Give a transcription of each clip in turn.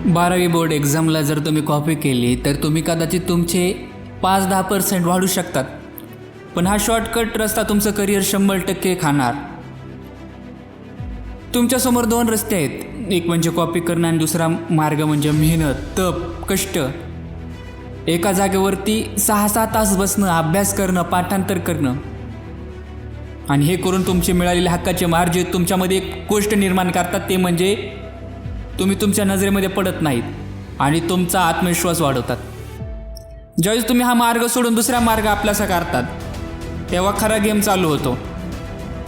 12वी बोर्ड एक्झामला जर तुम्ही कॉपी केली तर तुम्ही कदाचित तुमचे 5-10% वाढू शकतात, पण हा शॉर्टकट रस्ता तुमचं करिअर 100% खाणार. तुमच्यासमोर 2 रस्ते आहेत, एक म्हणजे कॉपी करणं आणि दुसरा मार्ग म्हणजे मेहनत, तप, कष्ट. एका जागेवरती 6-6 तास बसणं, अभ्यास करणं, पाठांतर करणं आणि हे करून तुमचे मिळालेले हक्काचे मार्जित तुमच्यामध्ये एक गोष्ट निर्माण करतात, ते म्हणजे तुम्ही तुमच्या नजरेमध्ये पडत नाहीत आणि तुमचा आत्मविश्वास वाढवतात. ज्यावेळेस तुम्ही हा मार्ग सोडून दुसरा मार्ग आपलासा करतात तेव्हा खरा गेम चालू होतो.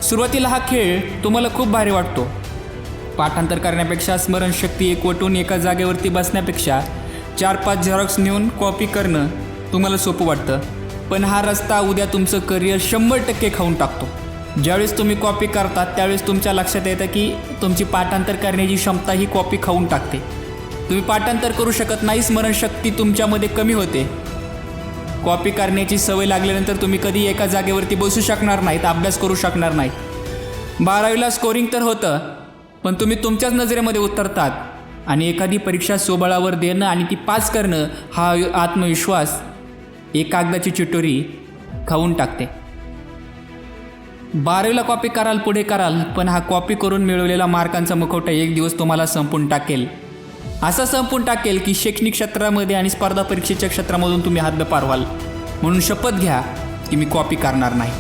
सुरुवातीला हा खेळ तुम्हाला खूप भारी वाटतो. पाठांतर करण्यापेक्षा, स्मरणशक्ती एकवटून एका जागेवरती बसण्यापेक्षा 4-5 झेरॉक्स नेऊन कॉपी करणं तुम्हाला सोपं वाटतं, पण हा रस्ता उद्या तुमचं करिअर 100% खाऊन टाकतो. ज्यावेळेस तुम्ही कॉपी करतात त्यावेळेस तुमच्या लक्षात येतं की तुमची पाठांतर करण्याची क्षमता ही कॉपी खाऊन टाकते. तुम्ही पाठांतर करू शकत नाही, स्मरणशक्ती तुमच्यामध्ये कमी होते. कॉपी करण्याची सवय लागल्यानंतर तुम्ही कधी एका जागेवरती बसू शकणार नाहीत, अभ्यास करू शकणार नाहीत. 12वीला स्कोरिंग तर होतं, पण तुम्ही तुमच्याच नजरेमध्ये उतरतात आणि एखादी परीक्षा सोबळावर देणं आणि ती पास करणं हा आत्मविश्वास एक कागदाची चिटोरी खाऊन टाकते. 12वीला कॉपी कराल, पुढे कराल, पण हा कॉपी करून मिळवलेला मार्कांचा मुखवटा एक दिवस तुम्हाला संपून टाकेल. असं संपून टाकेल की शैक्षणिक क्षेत्रामध्ये आणि स्पर्धा परीक्षेच्या क्षेत्रामधून तुम्ही हद्द पारवाल. म्हणून शपथ घ्या की मी कॉपी करणार नाही.